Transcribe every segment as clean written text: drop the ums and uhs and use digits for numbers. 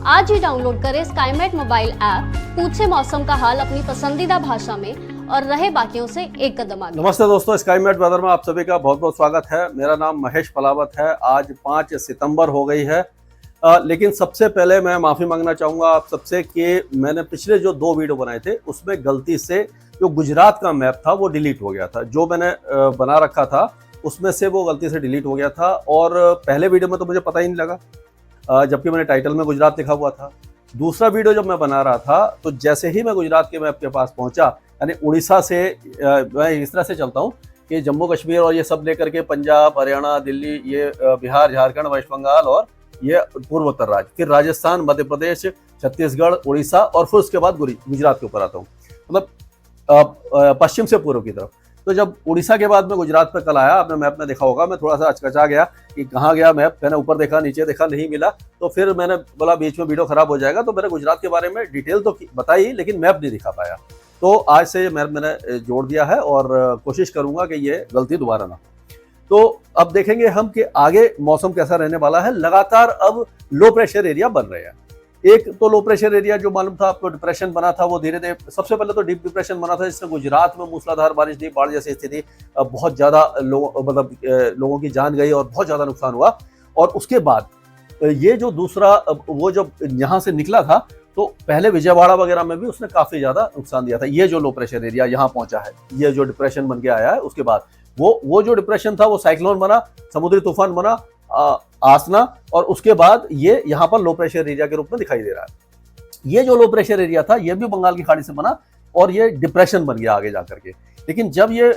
आज ही डाउनलोड करें Skymet mobile app, पूछे मौसम का हाल अपनी पसंदीदा भाषा में और रहे बाकियों से एक कदम आगे। नमस्ते दोस्तों, स्काईमेट वेदर में आप सभी का बहुत बहुत स्वागत है। मेरा नाम महेश पलावत है। आज 5 सितंबर हो गई है, लेकिन सबसे पहले मैं माफ़ी मांगना चाहूँगा आप सबसे कि मैंने पिछले जो 2 वीडियो बनाए थे उसमें गलती से जो गुजरात का मैप था वो डिलीट हो गया था। जो मैंने बना रखा था उसमें से वो गलती से डिलीट हो गया था और पहले वीडियो में तो मुझे पता ही नहीं लगा, जबकि मैंने टाइटल में गुजरात लिखा हुआ था। दूसरा वीडियो जब मैं बना रहा था तो जैसे ही मैं गुजरात के मैप के पास पहुंचा, यानी उड़ीसा से मैं इस तरह से चलता हूं कि जम्मू कश्मीर और ये सब लेकर के पंजाब, हरियाणा, दिल्ली, ये बिहार, झारखंड, वेस्ट बंगाल और ये पूर्वोत्तर राज्य, फिर राजस्थान, मध्य प्रदेश, छत्तीसगढ़, उड़ीसा और फिर उसके बाद गुजरात के ऊपर आता हूँ, मतलब पश्चिम से पूर्व की तरफ। तो जब उड़ीसा के बाद मैं गुजरात पर कल आया, आपने मैप में देखा होगा, मैं थोड़ा सा अचकचा गया कि कहाँ गया मैप। मैंने ऊपर देखा, नीचे देखा, नहीं मिला। तो फिर मैंने बोला बीच में वीडियो खराब हो जाएगा, तो मैंने गुजरात के बारे में डिटेल तो बताई लेकिन मैप नहीं दिखा पाया। तो आज से मैप मैंने जोड़ दिया है और कोशिश करूंगा कि ये गलती दोबारा ना। तो अब देखेंगे हम कि आगे मौसम कैसा रहने वाला है। लगातार अब लो प्रेशर एरिया बन रहे हैं। एक तो लो प्रेशर एरिया जो मालूम था आपको, डिप्रेशन बना था, वो धीरे धीरे, सबसे पहले तो डीप डिप्रेशन बना था जिसने गुजरात में मूसलाधार बारिश दी, बाढ़ जैसी स्थिति, बहुत ज़्यादा लोगों की जान गई और बहुत ज़्यादा नुकसान हुआ। और उसके बाद ये जो दूसरा वो जब यहाँ से निकला था तो पहले विजयवाड़ा वगैरह में भी उसने काफ़ी ज़्यादा नुकसान दिया था। ये जो लो प्रेशर एरिया यहाँ पहुँचा है, ये जो डिप्रेशन बन के आया है, उसके बाद वो जो डिप्रेशन था वो साइक्लोन बना, समुद्री तूफान बना, आसना, और उसके बाद ये यहाँ पर लो प्रेशर एरिया के रूप में दिखाई दे रहा है। ये जो लो प्रेशर एरिया था ये भी बंगाल की खाड़ी से बना और ये डिप्रेशन बन गया आगे जाकर के। लेकिन जब ये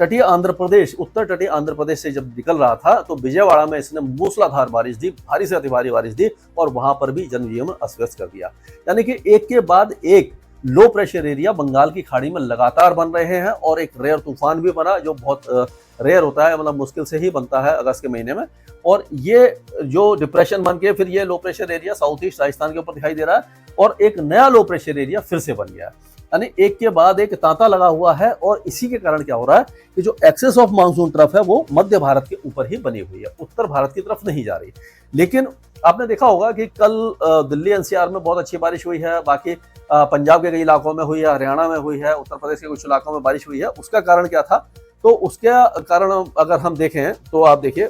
तटीय आंध्र प्रदेश, उत्तर तटीय आंध्र प्रदेश से जब निकल रहा था तो विजयवाड़ा में इसने मूसलाधार बारिश दी, भारी से अति भारी बारिश दी और वहां पर भी जनजीवन अस्त व्यस्त कर दिया। यानी कि एक के बाद एक लो प्रेशर एरिया बंगाल की खाड़ी में लगातार बन रहे हैं और एक रेयर तूफान भी बना जो बहुत रेयर होता है, मतलब मुश्किल से ही बनता है अगस्त के महीने में। और ये जो डिप्रेशन बन के फिर ये low pressure area south east Rajasthan के ऊपर दिखाई दे रहा है और एक नया लो प्रेशर एरिया फिर से बन गया है। यानी एक के बाद एक तांता लगा हुआ है और इसी के कारण क्या हो रहा है कि जो एक्सेस ऑफ मानसून तरफ है वो मध्य भारत के ऊपर ही बनी हुई है, उत्तर भारत की तरफ नहीं जा रही। लेकिन आपने देखा होगा कि कल दिल्ली एनसीआर में बहुत अच्छी बारिश हुई है, बाकी पंजाब के कई इलाकों में हुई है, हरियाणा में हुई है, उत्तर प्रदेश के कुछ इलाकों में बारिश हुई है। उसका कारण क्या था? तो उसका कारण अगर हम देखें तो आप देखिए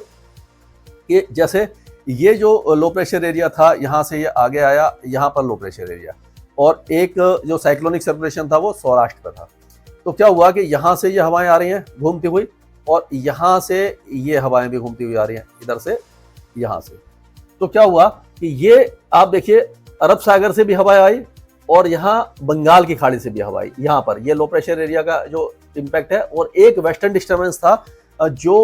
कि जैसे ये जो लो प्रेशर एरिया था यहाँ से ये आगे आया, यहाँ पर लो प्रेशर एरिया, और एक जो साइक्लोनिक सर्कुलेशन था वो सौराष्ट्र का था। तो क्या हुआ कि यहाँ से ये हवाएं आ रही हैं घूमती हुई और यहाँ से ये हवाएं भी घूमती हुई आ रही हैं, इधर से यहाँ से। तो क्या हुआ कि ये आप देखिए अरब सागर से भी हवाएं आई और यहाँ बंगाल की खाड़ी से भी हवा आई। यहाँ पर ये लो प्रेशर एरिया का जो इम्पैक्ट है और एक वेस्टर्न डिस्टर्बेंस था जो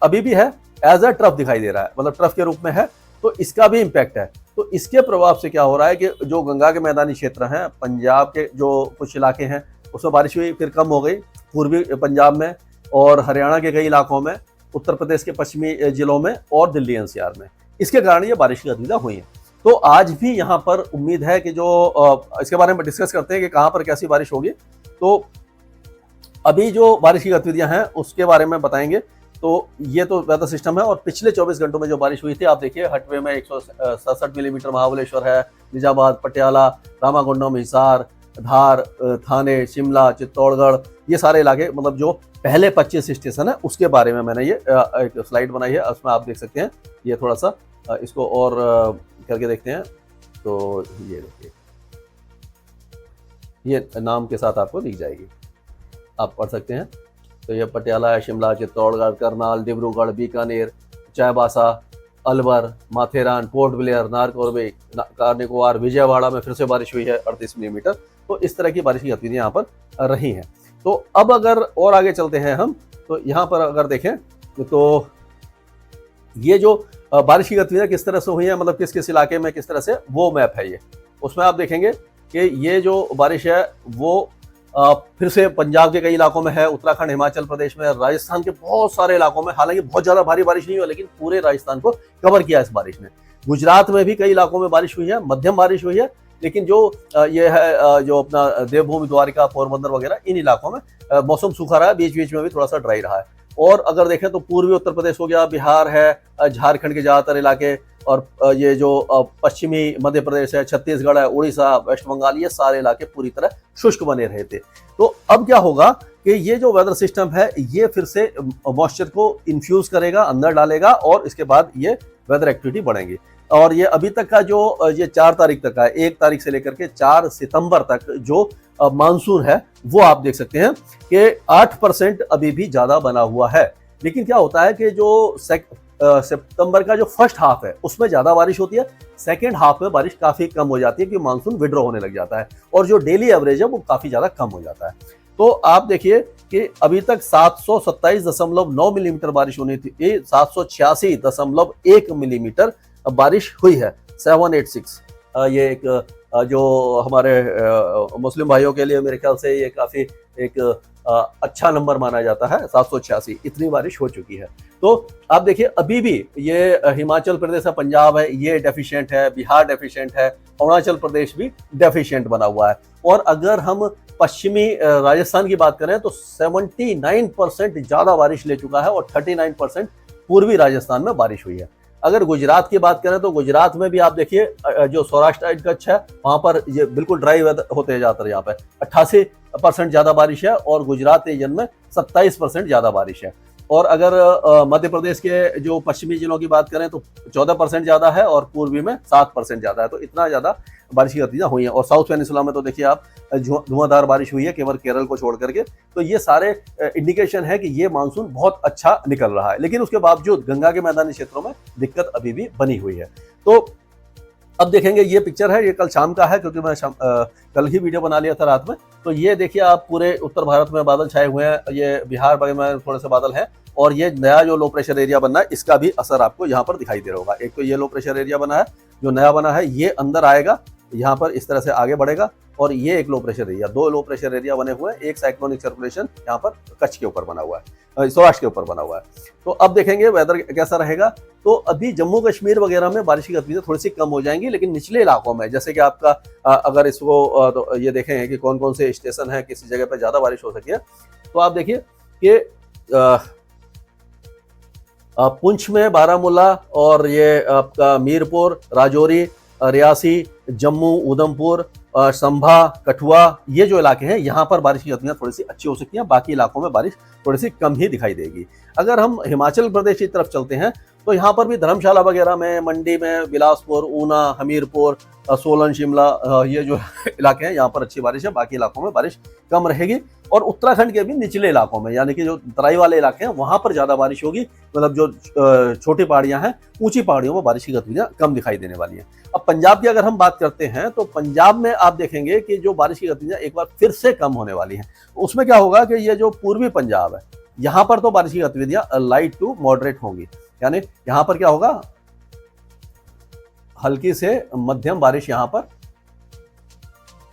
अभी भी है, एज अ ट्रफ दिखाई दे रहा है, मतलब ट्रफ के रूप में है, तो इसका भी इम्पैक्ट है। तो इसके प्रभाव से क्या हो रहा है कि जो गंगा के मैदानी क्षेत्र हैं, पंजाब के जो कुछ इलाके हैं उसमें बारिश हुई, फिर कम हो गई पूर्वी पंजाब में और हरियाणा के कई इलाकों में, उत्तर प्रदेश के पश्चिमी जिलों में और दिल्ली एनसीआर में। इसके कारण ये बारिश की गतिविधियां हुई हैं। तो आज भी यहाँ पर उम्मीद है कि जो इसके बारे में डिस्कस करते हैं कि कहाँ पर कैसी बारिश होगी। तो अभी जो बारिश की गतिविधियां हैं उसके बारे में बताएंगे। तो ये तो वेदर सिस्टम है और पिछले 24 घंटों में जो बारिश हुई थी आप देखिए, हटवे में 167 मिलीमीटर, महाबलेश्वर है, निजामाबाद, पटियाला, रामागुंडम, हिसार, धार, थाने, शिमला, चित्तौड़गढ़, ये सारे इलाके, मतलब जो पहले 25 स्टेशन है उसके बारे में मैंने ये एक स्लाइड बनाई है, उसमें आप देख सकते हैं। ये थोड़ा सा इसको और करके देखते हैं। तो ये देखिए, ये नाम के साथ आपको दिख जाएगी, आप पढ़ सकते हैं। तो ये पटियाला है, शिमला, चित्तौड़गढ़, करनाल, डिब्रूगढ़, बीकानेर, चाईबासा, अलवर, माथेरान, पोर्ट ब्लेयर, नारकोरबे, कारनिकोबार, विजयवाड़ा में फिर से बारिश हुई है 38 मिलीमीटर। तो इस तरह की बारिश की गतिविधियां यहाँ पर रही हैं। तो अब अगर और आगे चलते हैं हम, तो यहाँ पर अगर देखें तो ये जो बारिश की गतिविधियां किस तरह से हुई है, मतलब किस किस इलाके में किस तरह से, वो मैप है ये। उसमें आप देखेंगे कि ये जो बारिश है वो फिर से पंजाब के कई इलाकों में है, उत्तराखंड, हिमाचल प्रदेश में, राजस्थान के बहुत सारे इलाकों में। हालांकि बहुत ज़्यादा भारी बारिश नहीं हुई लेकिन पूरे राजस्थान को कवर किया इस बारिश ने। गुजरात में भी कई इलाकों में बारिश हुई है, मध्यम बारिश हुई है, लेकिन जो ये है जो अपना देवभूमि, द्वारिका, पोरबंदर वगैरह, इन इलाकों में मौसम सूखा रहा है, बीच बीच में भी थोड़ा सा ड्राई रहा है। और अगर देखें तो पूर्वी उत्तर प्रदेश हो गया, बिहार है, झारखंड के ज़्यादातर इलाके और ये जो पश्चिमी मध्य प्रदेश है, छत्तीसगढ़ है, उड़ीसा, वेस्ट बंगाल, ये सारे इलाके पूरी तरह शुष्क बने रहे थे। तो अब क्या होगा कि ये जो वेदर सिस्टम है ये फिर से मॉइस्चर को इन्फ्यूज करेगा, अंदर डालेगा और इसके बाद ये वेदर एक्टिविटी बढ़ेंगी। और ये अभी तक का जो ये 4 तारीख तक का है, 1 तारीख से लेकर के 4 सितंबर तक जो मानसून है वो आप देख सकते हैं कि 8% अभी भी ज्यादा बना हुआ है। लेकिन क्या होता है कि जो सितंबर का जो फर्स्ट हाफ है उसमें ज्यादा बारिश होती है, सेकेंड हाफ में बारिश काफी कम हो जाती है क्योंकि मानसून विड्रॉ होने लग जाता है और जो डेली एवरेज है वो काफी ज्यादा कम हो जाता है। तो आप देखिए कि अभी तक 727.9 मिलीमीटर बारिश होनी थी, ये 786.1 मिलीमीटर बारिश हुई है। 786 ये एक जो हमारे मुस्लिम भाइयों के लिए मेरे ख्याल से ये काफी एक अच्छा नंबर माना जाता है। 786 इतनी बारिश हो चुकी है। तो आप देखिए अभी भी ये हिमाचल प्रदेश है, पंजाब है, ये डेफिशिएंट है, बिहार डेफिशिएंट है, अरुणाचल प्रदेश भी डेफिशिएंट बना हुआ है। और अगर हम पश्चिमी राजस्थान की बात करें तो 79% ज्यादा बारिश ले चुका है और 39% पूर्वी राजस्थान में बारिश हुई है। अगर गुजरात की बात करें तो गुजरात में भी आप देखिए जो सौराष्ट्र कच्छ है वहां पर ये बिल्कुल ड्राई वेदर होते जाता है। यहाँ पे 88% ज्यादा बारिश है और गुजरात रीजन में 27% ज्यादा बारिश है। और अगर मध्य प्रदेश के जो पश्चिमी जिलों की बात करें तो 14% ज्यादा है और पूर्वी में 7% ज्यादा है। तो इतना ज्यादा बारिश की गतिविधियां हुई हैं। और साउथ पेनिसुला में तो देखिए आप धुआंधार बारिश हुई है केवल केरल को छोड़ करके। तो ये सारे इंडिकेशन है कि ये मानसून बहुत अच्छा निकल रहा है। लेकिन उसके बावजूद गंगा के मैदानी क्षेत्रों में दिक्कत अभी भी बनी हुई है। तो अब देखेंगे ये पिक्चर है, ये कल शाम का है क्योंकि मैं कल ही वीडियो बना लिया था रात में। तो ये देखिए आप पूरे उत्तर भारत में बादल छाए हुए हैं, ये बिहार वगैरह में थोड़े से बादल हैं और ये नया जो लो प्रेशर एरिया बना है इसका भी असर आपको यहाँ पर दिखाई दे रहा होगा। एक तो ये लो प्रेशर एरिया बना है जो नया बना है, ये अंदर आएगा, यहाँ पर इस तरह से आगे बढ़ेगा और ये एक low pressure area, 2 low pressure area बने हुए हैं। एक साइक्लोनिक सर्कुलेशन यहाँ पर कच्छ के ऊपर बना हुआ है, सौराष्ट्र के ऊपर बना हुआ है। तो अब देखेंगे वेदर कैसा रहेगा। तो अभी जम्मू कश्मीर वगैरह में बारिश की गतिविधियां थोड़ी सी कम हो जाएंगी, लेकिन निचले इलाकों में जैसे कि आपका अगर इसको तो ये देखें कि कौन कौन से स्टेशन है, किसी जगह पर ज्यादा बारिश हो सकी है। तो आप देखिए कि पुंछ में बारामूला और ये आपका मीरपुर, राजौरी, रियासी, जम्मू, उधमपुर, संभा, कठुआ, ये जो इलाके हैं यहाँ पर बारिश की गतिविधियां थोड़ी सी अच्छी हो सकती हैं। बाकी इलाकों में बारिश थोड़ी सी कम ही दिखाई देगी। अगर हम हिमाचल प्रदेश की तरफ चलते हैं तो यहाँ पर भी धर्मशाला वगैरह में, मंडी में, बिलासपुर, ऊना, हमीरपुर, सोलन, शिमला, ये जो इलाके हैं यहाँ पर अच्छी बारिश है। बाकी इलाकों में बारिश कम रहेगी। और उत्तराखंड के भी निचले इलाकों में यानी कि जो तराई वाले इलाके हैं वहां पर ज्यादा बारिश होगी। मतलब जो छोटी पहाड़ियां हैं, ऊंची पहाड़ियों में बारिश की गतिविधियां कम दिखाई देने वाली हैं। अब पंजाब की अगर हम बात करते हैं तो पंजाब में आप देखेंगे कि जो बारिश की गतिविधियां एक बार फिर से कम होने वाली हैं। उसमें क्या होगा कि ये जो पूर्वी पंजाब है यहाँ पर तो बारिश की गतिविधियां लाइट टू मॉडरेट होंगी, यानी यहाँ पर क्या होगा, हल्की से मध्यम बारिश यहाँ पर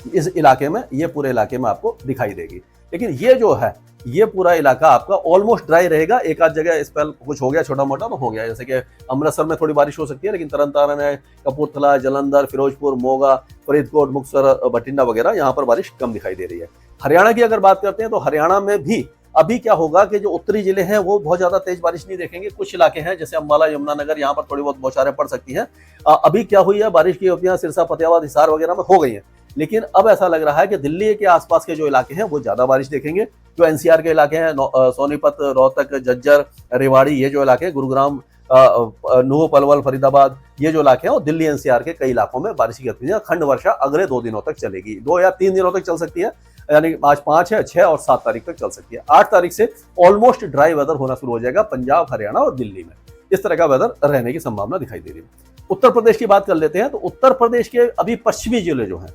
इस इलाके में, ये पूरे इलाके में आपको दिखाई देगी। लेकिन ये जो है ये पूरा इलाका आपका ऑलमोस्ट ड्राई रहेगा। एक आध जगह स्पेल कुछ हो गया छोटा मोटा तो हो गया, जैसे कि अमृतसर में थोड़ी बारिश हो सकती है, लेकिन तरन तारण है, कपूरथला, जलंधर, फिरोजपुर, मोगा, फरीदकोट, मुक्तसर, बठिंडा वगैरह यहाँ पर बारिश कम दिखाई दे रही है। हरियाणा की अगर बात करते हैं तो हरियाणा में भी अभी क्या होगा कि जो उत्तरी जिले हैं वो बहुत ज्यादा तेज बारिश नहीं देखेंगे। कुछ इलाके हैं जैसे अंबाला, यमुनानगर, यहाँ पर थोड़ी बहुत बौछारें पड़ सकती हैं। अभी क्या हुई है, बारिश की गतिविधियां सिरसा, फतेहाबाद, हिसार वगैरह में हो गई हैं। लेकिन अब ऐसा लग रहा है कि दिल्ली के आसपास के जो इलाके हैं वो ज्यादा बारिश देखेंगे। जो एनसीआर के इलाके हैं, सोनीपत, रोहतक, झज्जर, रेवाड़ी, ये जो इलाके हैं, गुरुग्राम, नूह, पलवल, फरीदाबाद, ये जो इलाके हैं वो दिल्ली एनसीआर के कई इलाकों में बारिश की गतिविधियां खंड वर्षा अगले 2 दिनों तक चलेगी। 2 या 3 दिनों तक चल सकती है, यानी आज 5 है, 6 और 7 तारीख तक चल सकती है। 8 तारीख से ऑलमोस्ट ड्राई वेदर होना शुरू हो जाएगा पंजाब, हरियाणा और दिल्ली में। इस तरह का वेदर रहने की संभावना दिखाई दे रही है। उत्तर प्रदेश की बात कर लेते हैं तो उत्तर प्रदेश के अभी पश्चिमी जिले जो हैं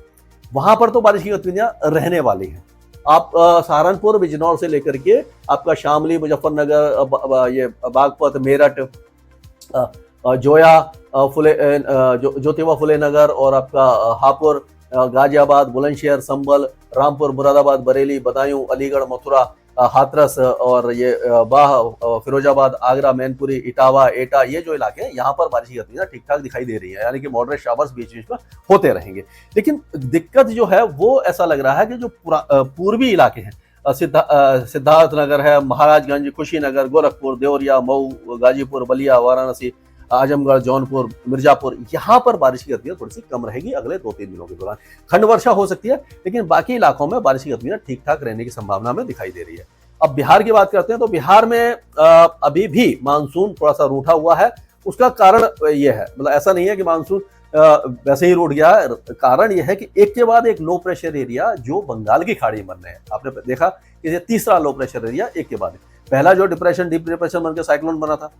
वहां पर तो बारिश की गतिविधियां रहने वाली हैं। आप सहारनपुर, बिजनौर से लेकर के आपका शामली, मुजफ्फरनगर, ये बागपत, मेरठ, जोया, ज्योतिबा फुले नगर और आपका हापुड़, गाजियाबाद, बुलंदशहर, संभल, रामपुर, मुरादाबाद, बरेली, बदायूं, अलीगढ़, मथुरा, हाथरस और ये बाह, फिरोजाबाद, आगरा, मैनपुरी, इटावा, एटा, ये जो इलाके हैं यहाँ पर बारिश की गतिविधियां ठीक ठाक दिखाई दे रही है, यानी कि मॉडरेट शावर्स बीच बीच में होते रहेंगे। लेकिन दिक्कत जो है वो ऐसा लग रहा है कि जो पूर्वी इलाके हैं, सिद्धार्थनगर है, महाराजगंज, कुशीनगर, गोरखपुर, देवरिया, मऊ, गाजीपुर, बलिया, वाराणसी, आजमगढ़, जौनपुर, मिर्जापुर, यहाँ पर बारिश की गतिविधियां थोड़ी सी कम रहेगी अगले 2-3 दिनों के दौरान। खंड वर्षा हो सकती है, लेकिन बाकी इलाकों में बारिश की गतिविधियां ठीक ठाक रहने की संभावना हमें दिखाई दे रही है। अब बिहार की बात करते हैं तो बिहार में अभी भी मानसून थोड़ा सा रूठा हुआ है। उसका कारण ये है, मतलब ऐसा नहीं है कि मानसून वैसे ही रूठ गया है। कारण यह है कि एक के बाद एक लो प्रेशर एरिया जो बंगाल की खाड़ी में बन रहे हैं। आपने देखा कि ये तीसरा लो प्रेशर एरिया एक के बाद। पहला जो डिप्रेशन, डीप डिप्रेशन बनकर साइक्लोन बना था,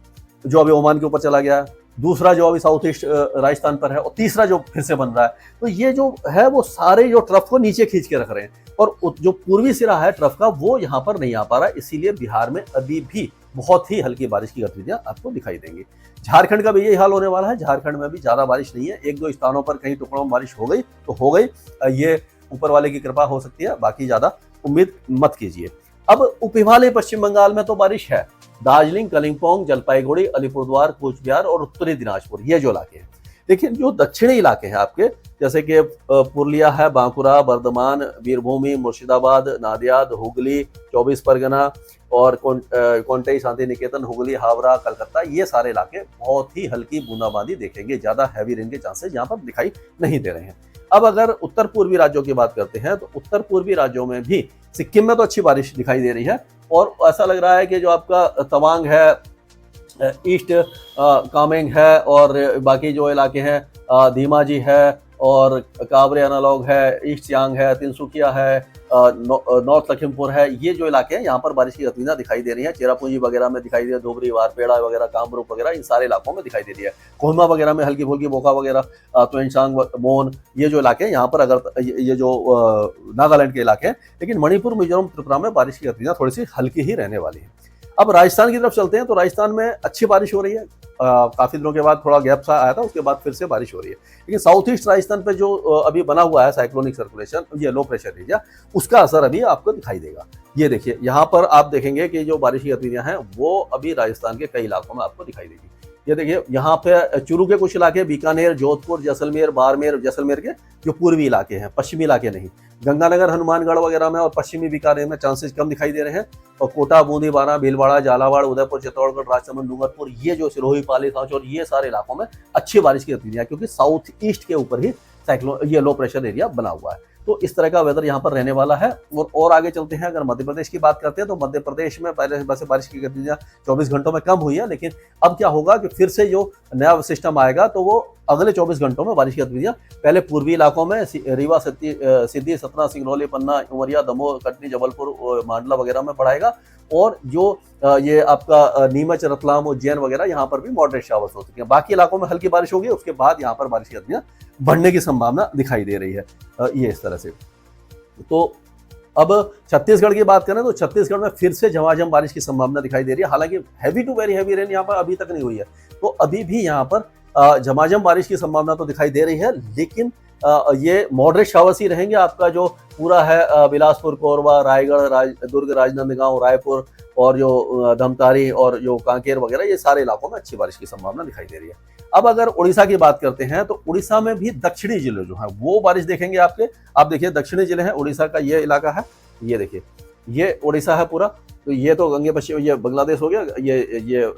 जो अभी ओमान के ऊपर चला गया है, दूसरा जो अभी साउथ ईस्ट राजस्थान पर है, और तीसरा जो फिर से बन रहा है। तो ये जो है वो सारे जो ट्रफ को नीचे खींच के रख रहे हैं, और जो पूर्वी सिरा है ट्रफ का वो यहाँ पर नहीं आ पा रहा है। इसीलिए बिहार में अभी भी बहुत ही हल्की बारिश की गतिविधियां आपको दिखाई देंगी। झारखंड का भी यही हाल होने वाला है। झारखंड में भी ज्यादा बारिश नहीं है, 1-2 स्थानों पर कहीं टुकड़ों में बारिश हो गई तो हो गई, ये ऊपर वाले की कृपा हो सकती है, बाकी ज्यादा उम्मीद मत कीजिए। अब उप हिमालय पश्चिम बंगाल में तो बारिश है। दार्जिलिंग, कलिम्पोंग, जलपाईगुड़ी, अलीपुरद्वार, कूच बिहार और उत्तरी दिनाजपुर, ये जो इलाके हैं। लेकिन जो दक्षिणी इलाके हैं आपके, जैसे कि पुरुलिया है, बांकुरा, बर्धमान, वीरभूमि, मुर्शिदाबाद, नादियाद, हुगली, 24 परगना और कोंटई, शांति निकेतन, हुगली, हावड़ा, कलकत्ता, ये सारे इलाके बहुत ही हल्की बूंदाबांदी देखेंगे। ज्यादा हैवी रेन के चांसेस यहाँ पर दिखाई नहीं दे रहे हैं। अब अगर उत्तर पूर्वी राज्यों की बात करते हैं तो उत्तर पूर्वी राज्यों में भी, सिक्किम में तो अच्छी बारिश दिखाई दे रही है, और ऐसा लग रहा है कि जो आपका तवांग है, ईस्ट कामेंग है, और बाकी जो इलाके हैं धीमाजी है, और काबरे एनालॉग है, ईस्ट सियांग है, तिनसुकिया है, नॉर्थ लखीमपुर है, ये जो इलाके हैं यहाँ पर बारिश की गतिविधियां दिखाई दे रही है। चेरापूंजी वगैरह में दिखाई दे रही है, धुबरी, वारपेड़ा वगैरह, कामरूप वगैरह, इन सारे इलाकों में दिखाई दे रही है। कोहिमा वगैरह में हल्की फुल्की, बोका वगैरह, त्वेंशांग, मोन, ये जो इलाके हैं यहाँ पर, अगर ये जो नागालैंड के इलाके हैं। लेकिन मणिपुर, मिजोरम, त्रिपुरा में बारिश की गतिविधियां थोड़ी सी हल्की ही रहने वाली है। अब राजस्थान की तरफ चलते हैं तो राजस्थान में अच्छी बारिश हो रही है। काफी दिनों के बाद थोड़ा गैप सा आया था, उसके बाद फिर से बारिश हो रही है। लेकिन साउथ ईस्ट राजस्थान पे जो अभी बना हुआ है साइक्लोनिक सर्कुलेशन, ये लो प्रेशर एरिया, उसका असर अभी आपको दिखाई देगा। ये देखिए, यहाँ पर आप देखेंगे कि जो बारिश की गतिविधियां हैं वो अभी राजस्थान के कई इलाकों में आपको दिखाई देगी। ये देखिए, यहाँ पे चूरू के कुछ इलाके, बीकानेर, जोधपुर, जैसलमेर, बाड़मेर, जैसलमेर के जो पूर्वी इलाके हैं, पश्चिमी इलाके नहीं, गंगानगर, हनुमानगढ़ वगैरह में और पश्चिमी बीकानेर में चांसेस कम दिखाई दे रहे हैं। और कोटा, बूंदी, बारा, भीलवाड़ा, झालावाड़, उदयपुर, चित्तौड़गढ़, राजसमंद, डूंगरपुर, ये जो सिरोही, पाली, सांचौर, ये सारे इलाकों में अच्छी बारिश की गतिविधियां, क्योंकि साउथ ईस्ट के ऊपर ही साइक्लोन, ये लो प्रेशर एरिया बना हुआ है। तो इस तरह का वेदर यहाँ पर रहने वाला है। और आगे चलते हैं, अगर मध्य प्रदेश की बात करते हैं तो मध्य प्रदेश में पहले वैसे बारिश की गतिविधियां 24 घंटों में कम हुई है, लेकिन अब क्या होगा कि फिर से जो नया सिस्टम आएगा तो वो अगले 24 घंटों में बारिश की गतिविधियां पहले पूर्वी इलाकों में, रीवा, सिद्धि, सतना, सिंगरौली, पन्ना, उमरिया, दमोह, कटनी, जबलपुर, मांडला वगैरह में बढ़ाएगा। और जो ये आपका नीमच, रतलाम, उज्जैन वगैरह, यहाँ पर भी मॉडरेट शावर्स हो सकते हैं। बाकी इलाकों में हल्की बारिश होगी, उसके बाद यहाँ पर बारिश की गतिविधियां बढ़ने की संभावना दिखाई दे रही है। ये इस तरह से। तो अब छत्तीसगढ़ की बात करें तो छत्तीसगढ़ में फिर से झमाझम बारिश की संभावना दिखाई दे रही है। हालांकि heavy to very heavy rain यहाँ पर अभी तक नहीं हुई है, तो अभी भी यहाँ पर झमाझम बारिश की संभावना तो दिखाई दे रही है, लेकिन ये मॉडरेट शावर्स ही रहेंगे। आपका जो पूरा है बिलासपुर, कोरबा, रायगढ़, दुर्ग, राजनांदगांव, रायपुर और जो धमतारी और जो कांकेर वगैरह, ये सारे इलाकों में अच्छी बारिश की संभावना दिखाई दे रही है। अब अगर उड़ीसा की बात करते हैं तो उड़ीसा में भी दक्षिणी जिले जो है वो बारिश देखेंगे आपके। आप देखिए, दक्षिणी जिले हैं उड़ीसा का, ये इलाका है, ये देखिए, ये उड़ीसा है पूरा। तो ये तो गंगे पश्चिम, ये बांग्लादेश हो गया, ये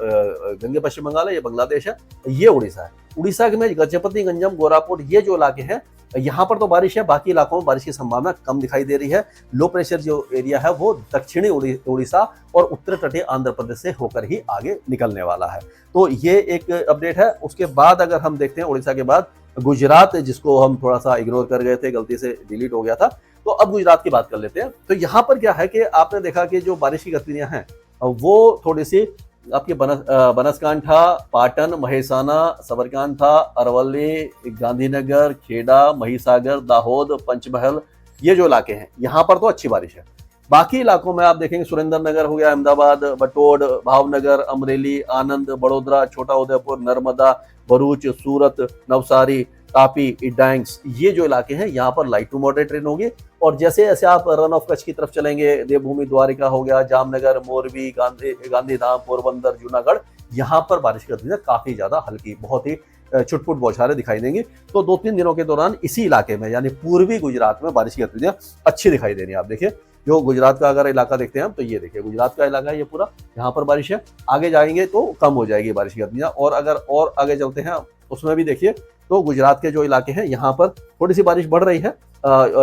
गंगे पश्चिम बंगाल है, ये बांग्लादेश है, ये उड़ीसा है। उड़ीसा के में गजपति, गंजम, गोरापुट, ये जो इलाके हैं यहाँ पर तो बारिश है, बाकी इलाकों में बारिश की संभावना कम दिखाई दे रही है। लो प्रेशर जो एरिया है वो दक्षिणी उड़ीसा और उत्तर तटीय आंध्र प्रदेश से होकर ही आगे निकलने वाला है। तो ये एक अपडेट है। उसके बाद अगर हम देखते हैं उड़ीसा के बाद गुजरात, जिसको हम थोड़ा सा इग्नोर कर गए थे, गलती से डिलीट हो गया था, तो अब गुजरात की बात कर लेते हैं। तो यहाँ पर क्या है कि आपने देखा कि जो बारिश की गतिविधियां हैं वो थोड़ी सी आपके बनसकांठा, पाटन, महेसाना, सबरकांठा, अरवली, गांधीनगर, खेड़ा, महिसागर, दाहोद, पंचमहल, ये जो इलाके हैं यहाँ पर तो अच्छी बारिश है। बाकी इलाकों में आप देखेंगे सुरेंद्रनगर हो गया, अहमदाबाद, बटोड, भावनगर, अमरेली, आनंद, बड़ोदरा, छोटा उदयपुर, नर्मदा, भरूच, सूरत, नवसारी, तापी, इडांग्स, ये जो इलाके हैं यहाँ पर लाइट टू मॉडरेट रेन होगी। और जैसे जैसे आप रन ऑफ कच्छ की तरफ चलेंगे, देवभूमि, द्वारिका हो गया, जामनगर, मोरबी, गांधीधाम, पोरबंदर, जूनागढ़, यहाँ पर बारिश की गतिविधियां काफी ज्यादा हल्की, बहुत ही छुटपुट बौछारें दिखाई देंगी। तो 2-3 दिनों के दौरान इसी इलाके में यानी पूर्वी गुजरात में बारिश की गतिविधियां अच्छी दिखाई दे रही है। आप देखिए, जो गुजरात का अगर इलाका देखते हैं हम, तो ये देखिए गुजरात का इलाका है ये पूरा, यहाँ पर बारिश है। आगे जाएंगे तो कम हो जाएगी बारिश की गतिविधियां, और अगर और आगे चलते हैं उसमें भी देखिए तो गुजरात के जो इलाके हैं यहाँ पर थोड़ी सी बारिश बढ़ रही है,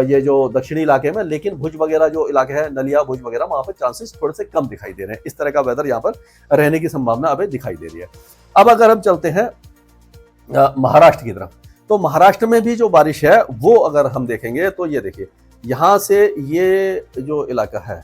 ये जो दक्षिणी इलाके में, लेकिन भुज वगैरह जो इलाके हैं, नलिया भुज वगैरह, वहां पर चांसेस थोड़े से कम दिखाई दे रहे हैं। इस तरह का वेदर यहाँ पर रहने की संभावना अभी दिखाई दे रही है। अब अगर हम चलते हैं महाराष्ट्र की तरफ, तो महाराष्ट्र में भी जो बारिश है वो अगर हम देखेंगे तो ये देखिए यहाँ से ये जो इलाका है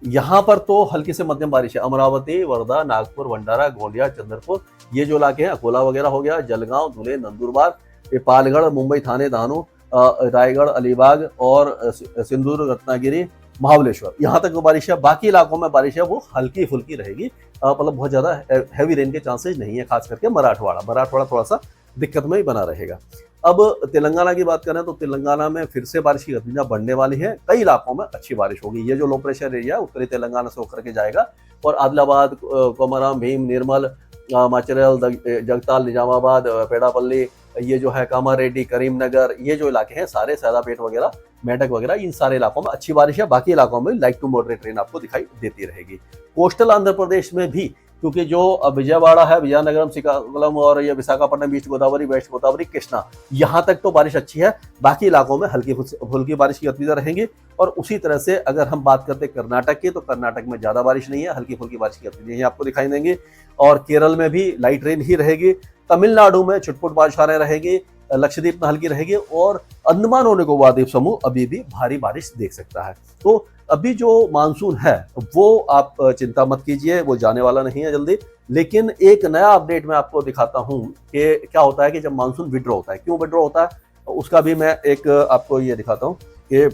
यहाँ पर तो हल्की से मध्यम बारिश है। अमरावती, वर्धा, नागपुर, भंडारा, गोंदिया, चंद्रपुर, ये जो इलाके हैं, अकोला वगैरह हो गया, जलगांव, धुले, नंदुरबार, ये पालगढ़, मुंबई, थाने, दानो, रायगढ़, अलीबाग और सिंदूर, रत्नागिरी, महाबलेश्वर, यहाँ तक जो बारिश है। बाकी इलाकों में बारिश है वो हल्की फुल्की रहेगी, मतलब बहुत ज्यादा हैवी रेन के चांसेस नहीं है। खास करके मराठवाड़ा थोड़ा सा दिक्कत में ही बना रहेगा। अब तेलंगाना की बात करें तो तेलंगाना में फिर से बारिश की गतिविधियां बढ़ने वाली है। कई इलाकों में अच्छी बारिश होगी। ये जो लो प्रेशर एरिया उत्तरी तेलंगाना से होकर के जाएगा और आदिलाबाद, कोमराम भीम, निर्मल, माचरेल, जगताल, निजामाबाद, पेड़ापल्ली, ये जो है कामारेड्डी, करीमनगर, ये जो इलाके हैं सारे, सैदापेट वगैरह, मेंढक वगैरह, इन सारे इलाकों में अच्छी बारिश है। बाकी इलाकों में लाइट टू मॉडरेट रेन आपको दिखाई देती रहेगी। कोस्टल आंध्र प्रदेश में भी, क्योंकि जो विजयवाड़ा है, विजयनगरम, श्रीकाकुलम और ये विशाखापट्टनम, ईस्ट गोदावरी, वेस्ट गोदावरी, कृष्णा, यहाँ तक तो बारिश अच्छी है। बाकी इलाकों में हल्की फुल्की बारिश की गतिविधियां रहेंगी। और उसी तरह से अगर हम बात करते हैं कर्नाटक की, तो कर्नाटक में ज्यादा बारिश नहीं है, हल्की फुल्की बारिश की गतिविधियां आपको दिखाई देंगी। और केरल में भी लाइट रेन ही रहेगी। तमिलनाडु में छुटपुट बारिशां रहेगी, लक्षद्वीप में हल्की रहेगी, और अंडमान और निकोबार द्वीप समूह अभी भी भारी बारिश देख सकता है। तो अभी जो मानसून है वो आप चिंता मत कीजिए, वो जाने वाला नहीं है जल्दी। लेकिन एक नया अपडेट मैं आपको दिखाता हूं कि क्या होता है कि जब मानसून विड्रॉ होता है, क्यों विड्रॉ होता है, उसका भी मैं एक आपको ये दिखाता हूं कि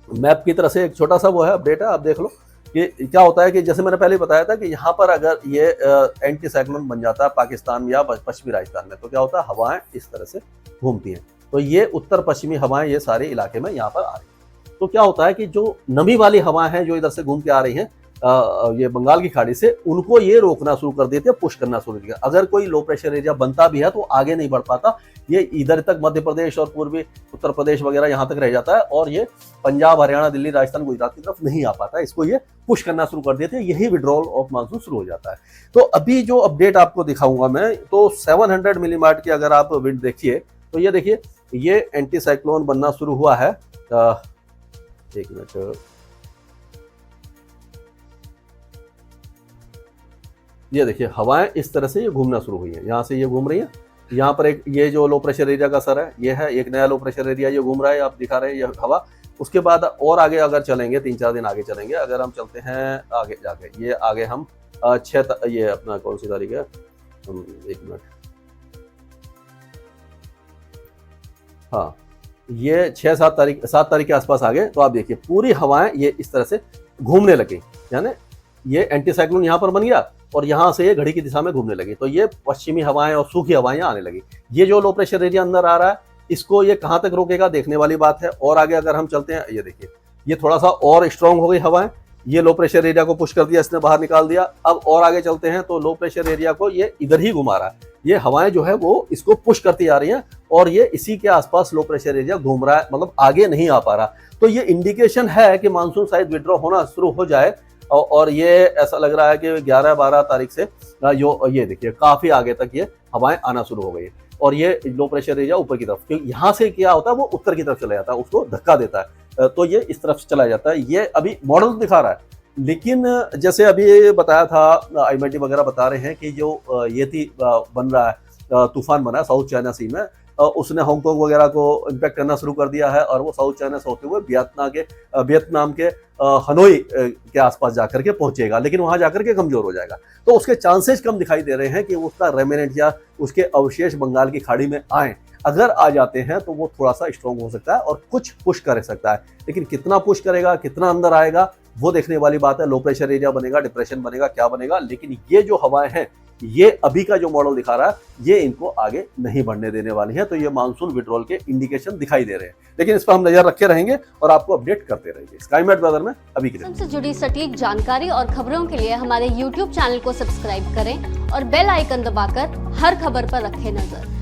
मैप की तरह से एक छोटा सा वो है अपडेट है, आप देख लो कि क्या होता है कि जैसे मैंने पहले बताया था कि यहाँ पर अगर ये एंटी साइक्लोन बन जाता है पाकिस्तान या पश्चिमी राजस्थान में, तो क्या होता है, हवाएं इस तरह से घूमती हैं। तो ये उत्तर पश्चिमी हवाएं ये सारे इलाके में यहाँ पर आ रही हैं। तो क्या होता है कि जो नमी वाली हवाएं हैं जो इधर से घूम के आ रही हैं ये बंगाल की खाड़ी से, उनको ये रोकना शुरू कर देते हैं, पुश करना शुरू कर देते हैं। अगर कोई लो प्रेशर एरिया बनता भी है तो आगे नहीं बढ़ पाता, ये इधर तक मध्य प्रदेश और पूर्वी उत्तर प्रदेश वगैरह यहाँ तक रह जाता है, और ये पंजाब, हरियाणा, दिल्ली, राजस्थान, गुजरात की तरफ नहीं आ पाता। इसको ये पुश करना शुरू कर देते हैं, यही विड्रॉल ऑफ मानसून शुरू हो जाता है। तो अभी जो अपडेट आपको दिखाऊंगा मैं, तो 700 मिलीमीटर की अगर आप विंड देखिए तो ये देखिए ये एंटी साइक्लोन बनना शुरू हुआ है। एक मिनट, ये देखिए हवाएं इस तरह से ये घूमना शुरू हुई है, यहाँ से ये घूम रही है। यहाँ पर एक ये जो लो प्रेशर एरिया का सर है, ये है एक नया लो प्रेशर एरिया, ये घूम रहा है, आप दिखा रहे हैं ये हवा। उसके बाद और आगे अगर चलेंगे, 3-4 दिन आगे चलेंगे, अगर हम चलते हैं आगे जाके, ये आगे हम ये अपना कौन सी तारीख है, एक मिनट, हाँ ये 7 तारीख के आसपास आ गए, तो आप देखिए पूरी हवाएं ये इस तरह से घूमने लगी, यानी ये एंटी साइक्लोन यहाँ पर बन गया और यहाँ से ये घड़ी की दिशा में घूमने लगी। तो ये पश्चिमी हवाएं और सूखी हवाएं आने लगी। ये जो लो प्रेशर एरिया अंदर आ रहा है, इसको ये कहाँ तक रोकेगा देखने वाली बात है। और आगे अगर हम चलते हैं, ये देखिए ये थोड़ा सा और स्ट्रांग हो गई हवाएं, ये लो प्रेशर एरिया को पुश कर दिया, इसने बाहर निकाल दिया। अब और आगे चलते हैं तो लो प्रेशर एरिया को ये इधर ही घुमा रहा है, ये हवाएं जो है वो इसको पुश करती आ रही हैं और ये इसी के आसपास लो प्रेशर एरिया घूम रहा है, मतलब आगे नहीं आ पा रहा। तो ये इंडिकेशन है कि मानसून शायद विड्रॉ होना शुरू हो जाए। और ये ऐसा लग रहा है कि 11-12 तारीख से ये देखिए काफी आगे तक ये हवाएं आना शुरू हो गई है। और ये लो प्रेशर एरिया ऊपर की तरफ, क्योंकि यहाँ से क्या होता है वो उत्तर की तरफ चला जाता है, उसको धक्का देता है, तो ये इस तरफ चला जाता है। ये अभी मॉडल दिखा रहा है, लेकिन जैसे अभी बताया था, IMD वगैरह बता रहे हैं कि जो येती बन रहा है, तूफान बना है साउथ चाइना सी में, उसने हांगकांग वगैरह को इम्पैक्ट करना शुरू कर दिया है और वो साउथ चाइना से होते हुए वियतनाम के हनोई के आसपास जाकर के पहुंचेगा, लेकिन वहां जाकर के कमजोर हो जाएगा। तो उसके चांसेस कम दिखाई दे रहे हैं कि उसका रेमिनेंट या उसके अवशेष बंगाल की खाड़ी में आए। अगर आ जाते हैं तो वो थोड़ा सा स्ट्रॉन्ग हो सकता है और कुछ पुश कर सकता है, लेकिन कितना पुश करेगा, कितना अंदर आएगा, वो देखने वाली बात है। लो प्रेशर एरिया बनेगा, डिप्रेशन बनेगा, क्या बनेगा, लेकिन ये जो हवाएं हैं, ये अभी का जो मॉडल दिखा रहा है, ये इनको आगे नहीं बढ़ने देने वाली है। तो ये मानसून विड्रॉल के इंडिकेशन दिखाई दे रहे हैं, लेकिन इस पर हम नजर रखे रहेंगे और आपको अपडेट करते रहेंगे। स्काईमेट वेदर में अभी के लिए से जुड़ी सटीक जानकारी और खबरों के लिए हमारे YouTube चैनल को सब्सक्राइब करें और बेल आइकन दबाकर हर खबर पर रखें नजर।